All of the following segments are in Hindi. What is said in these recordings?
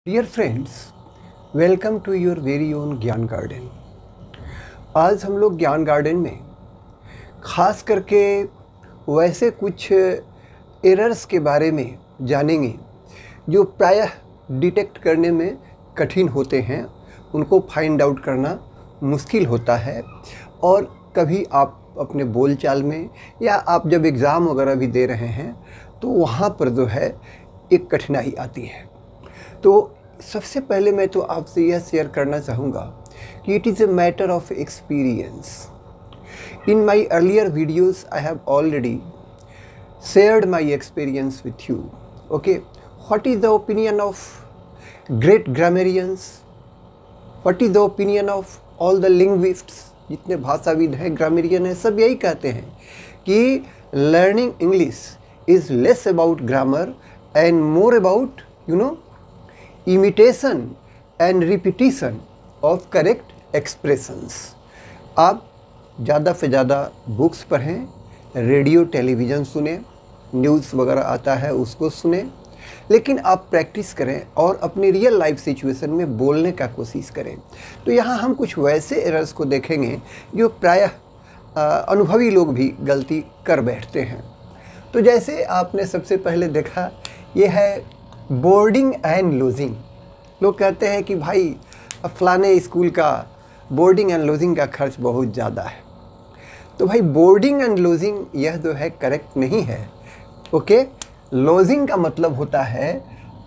Dear friends, welcome to your very own Gyan garden. आज हम लोग ज्ञान गार्डन में ख़ास करके वैसे कुछ एरर्स के बारे में जानेंगे जो प्रायः डिटेक्ट करने में कठिन होते हैं, उनको फाइंड आउट करना मुश्किल होता है और कभी आप अपने बोलचाल में या आप जब एग्ज़ाम वगैरह भी दे रहे हैं तो वहाँ पर जो है एक कठिनाई आती है। तो सबसे पहले मैं तो आपसे यह शेयर करना चाहूँगा कि it is a matter of experience. In my earlier videos I have already shared my experience with you. Okay, what is the opinion of great grammarians? What is the opinion of all the linguists? जितने भाषाविद हैं, ग्रामरियन हैं, सब यही कहते हैं कि learning English is less about grammar and more about imitation and repetition of correct expressions. आप ज़्यादा से ज़्यादा बुक्स पढ़ें, रेडियो टेलीविज़न सुने, न्यूज़ वगैरह आता है उसको सुने, लेकिन आप प्रैक्टिस करें और अपनी रियल लाइफ सिचुएशन में बोलने का कोशिश करें। तो यहाँ हम कुछ वैसे एरर्स को देखेंगे जो प्रायः अनुभवी लोग भी गलती कर बैठते हैं। तो जैसे आपने सबसे पहले देखा, ये है बोर्डिंग एंड लॉजिंग। लोग कहते हैं कि भाई फलाने स्कूल का बोर्डिंग एंड लॉजिंग का खर्च बहुत ज़्यादा है। तो भाई बोर्डिंग एंड लॉजिंग यह जो है करेक्ट नहीं है। ओके, लॉजिंग का मतलब होता है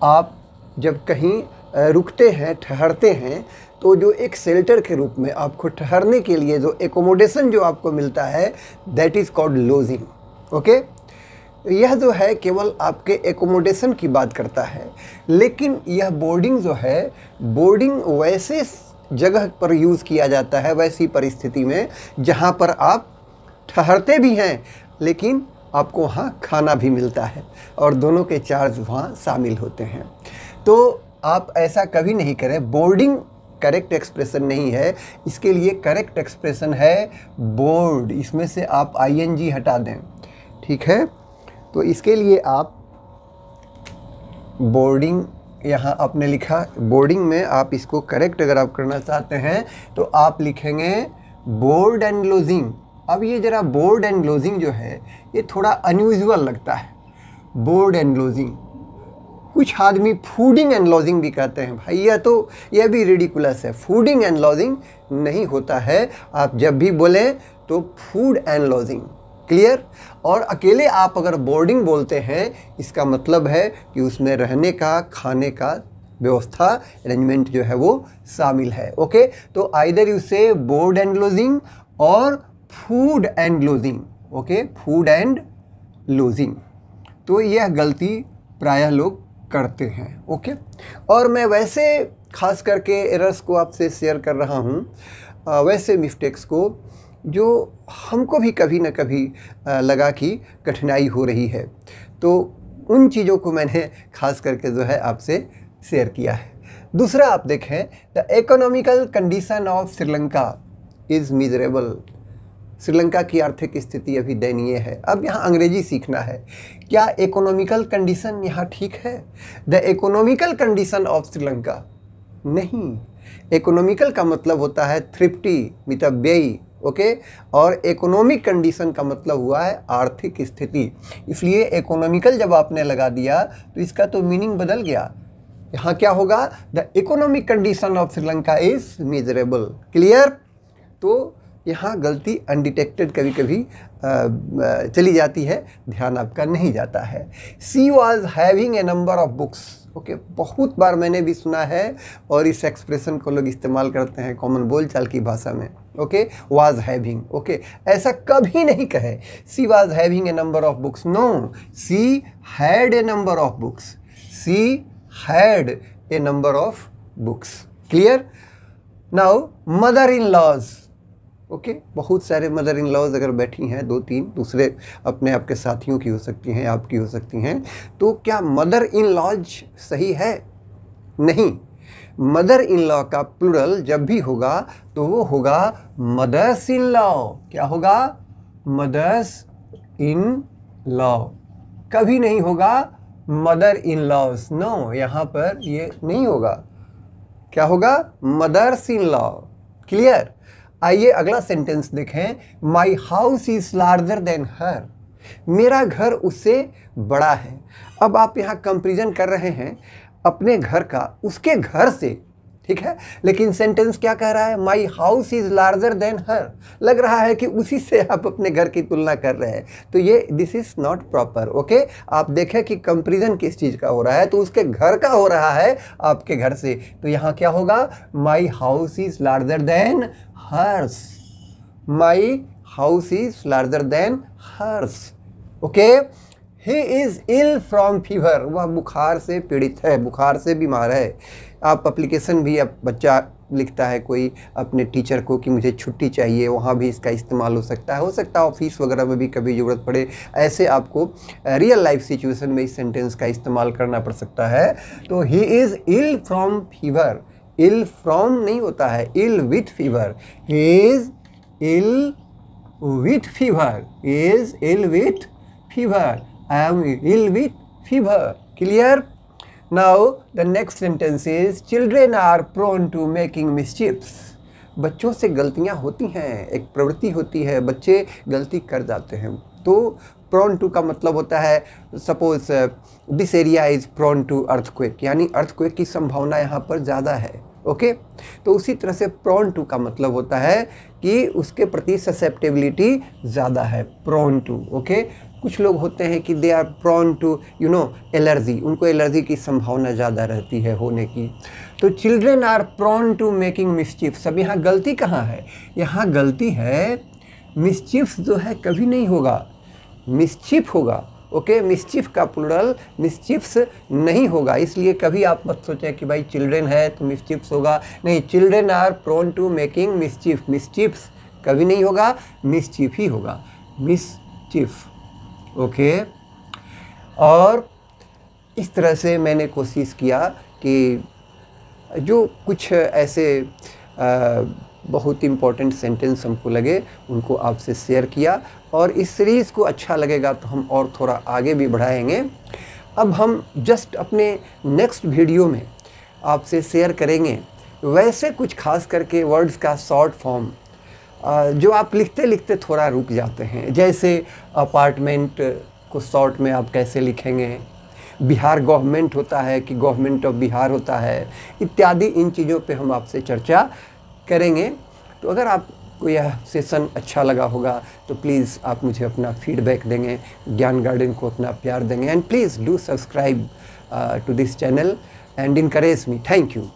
आप जब कहीं रुकते हैं, ठहरते हैं, तो जो एक शेल्टर के रूप में आपको ठहरने के लिए जो एकोमोडेशन जो आपको मिलता है, that is called lodging. Okay, यह जो है केवल आपके एकोमोडेशन की बात करता है, लेकिन यह बोर्डिंग जो है, बोर्डिंग वैसे जगह पर यूज़ किया जाता है, वैसी परिस्थिति में जहाँ पर आप ठहरते भी हैं लेकिन आपको वहाँ खाना भी मिलता है और दोनों के चार्ज वहाँ शामिल होते हैं। तो आप ऐसा कभी नहीं करें। बोर्डिंग करेक्ट एक्सप्रेशन नहीं है, इसके लिए करेक्ट एक्सप्रेशन है बोर्ड। इसमें से आप ING हटा दें, ठीक है। तो इसके लिए आप बोर्डिंग, यहाँ आपने लिखा बोर्डिंग में, आप इसको करेक्ट अगर आप करना चाहते हैं तो आप लिखेंगे बोर्ड एंड लॉजिंग। अब ये ज़रा बोर्ड एंड लॉजिंग जो है ये थोड़ा अनयूजुअल लगता है, बोर्ड एंड लॉजिंग। कुछ आदमी फूडिंग एंड लॉजिंग भी कहते हैं। भाई यह भी रिडिकुलस है। फूडिंग एंड लॉजिंग नहीं होता है। आप जब भी बोलें तो फूड एंड लॉजिंग, क्लियर। और अकेले आप अगर बोर्डिंग बोलते हैं, इसका मतलब है कि उसमें रहने का, खाने का व्यवस्था, अरेंजमेंट जो है वो शामिल है। ओके, तो आइदर यू से बोर्ड एंड लॉजिंग और food and lodging. Okay, food and lodging. तो यह गलती प्रायः लोग करते हैं। ओके, और मैं वैसे खास करके एरर्स को आपसे शेयर कर रहा हूँ, वैसे मिस्टेक्स को जो हमको भी कभी ना कभी लगा कि कठिनाई हो रही है, तो उन चीज़ों को मैंने खास करके जो है आपसे शेयर किया है। दूसरा आप देखें, the economical condition of Sri Lanka is miserable. Sri Lanka की आर्थिक स्थिति अभी दयनीय है। अब यहाँ अंग्रेजी सीखना है। क्या इकोनॉमिकल कंडीशन यहाँ ठीक है? The economical condition of Sri Lanka नहीं। इकोनॉमिकल का मतलब होता है थ्रिफ्टी, मितव्ययी। ओके, और इकोनॉमिक कंडीशन का मतलब हुआ है आर्थिक स्थिति। इसलिए इकोनॉमिकल जब आपने लगा दिया तो इसका तो मीनिंग बदल गया। यहाँ क्या होगा? The economic condition of Sri Lanka is miserable. Clear. तो यहाँ गलती अनडिटेक्टेड कभी कभी चली जाती है, ध्यान आपका नहीं जाता है। She was having a number of books. Okay, बहुत बार मैंने भी सुना है और इस एक्सप्रेशन को लोग इस्तेमाल करते हैं कॉमन बोलचाल की भाषा में। Okay, was having. ओके, ऐसा कभी नहीं कहे she was having a number of books. No, she had a number of books. She had a number of books. Clear. Now mother in laws. Okay, बहुत सारे मदर इन लॉज अगर बैठी हैं, 2-3 दूसरे अपने आपके साथियों की हो सकती हैं, आपकी हो सकती हैं, तो क्या मदर इन लॉज सही है? नहीं। मदर इन लॉ का प्लूरल जब भी होगा तो वो होगा मदर्स इन लॉ। क्या होगा? Mothers in law. कभी नहीं होगा मदर इन लॉज, नो, यहाँ पर ये नहीं होगा। क्या होगा? Mothers in law. क्लियर? आइए अगला सेंटेंस देखें। My house is larger than her, मेरा घर उससे बड़ा है। अब आप यहाँ कंपेरिजन कर रहे हैं अपने घर का उसके घर से, ठीक है, लेकिन सेंटेंस क्या कह रहा है? My house is larger than her. लग रहा है कि उसी से आप अपने घर की तुलना कर रहे हैं, तो ये this is not proper. Okay, आप देखें कि कंपेरिजन किस चीज़ का हो रहा है, तो उसके घर का हो रहा है आपके घर से। तो यहाँ क्या होगा? My house is larger than hers, my house is larger than hers. Okay, he is ill from fever, वह बुखार से पीड़ित है, बुखार से बीमार है। आप एप्लीकेशन भी, अब बच्चा लिखता है कोई अपने टीचर को कि मुझे छुट्टी चाहिए, वहाँ भी इसका इस्तेमाल हो सकता है ऑफिस वगैरह में भी कभी ज़रूरत पड़े, ऐसे आपको रियल लाइफ सिचुएशन में इस सेंटेंस का इस्तेमाल करना पड़ सकता है। तो he is ill from fever, ill from नहीं होता है, ill with fever, he is ill with fever, is ill with fever, I am ill with fever. Clear? Now the next sentence is children are prone to making mischiefs. बच्चों से गलतियां होती हैं, एक प्रवृत्ति होती है, बच्चे गलती कर जाते हैं। तो prone to का मतलब होता है, suppose this area is prone to earthquake, यानी अर्थक्वेक की संभावना यहाँ पर ज़्यादा है। ओके, तो उसी तरह से प्रोन टू का मतलब होता है कि उसके प्रति ससेप्टेबिलिटी ज़्यादा है, प्रोन टू। ओके, कुछ लोग होते हैं कि they are prone to allergy, उनको एलर्जी की संभावना ज़्यादा रहती है होने की। तो children are prone to making mischiefs. अब यहाँ गलती कहाँ है? यहाँ गलती है, मिसचिफ्स जो है कभी नहीं होगा, मिसचिफ होगा। ओके, मिसचिफ का प्लूरल मिसचिफ्स नहीं होगा, इसलिए कभी आप मत सोचें कि भाई चिल्ड्रेन है तो मिसचिफ्स होगा, नहीं, children are prone to making mischief, mischiefs कभी नहीं होगा, मिसचिफ ही होगा, मिसचिफ। ओके, और इस तरह से मैंने कोशिश किया कि जो कुछ ऐसे बहुत इम्पोर्टेंट सेंटेंस हमको लगे उनको आपसे शेयर किया, और इस सीरीज़ को अच्छा लगेगा तो हम और थोड़ा आगे भी बढ़ाएंगे। अब हम जस्ट अपने नेक्स्ट वीडियो में आपसे शेयर करेंगे वैसे कुछ खास करके वर्ड्स का शॉर्ट फॉर्म जो आप लिखते लिखते थोड़ा रुक जाते हैं, जैसे अपार्टमेंट को शॉर्ट में आप कैसे लिखेंगे, बिहार गवर्नमेंट होता है कि गवर्नमेंट ऑफ बिहार होता है, इत्यादि इन चीज़ों पे हम आपसे चर्चा करेंगे। तो अगर आपको यह सेशन अच्छा लगा होगा तो प्लीज़ आप मुझे अपना फीडबैक देंगे, ज्ञान गार्डन को अपना प्यार देंगे, and please do subscribe to this channel and encourage me. Thank you.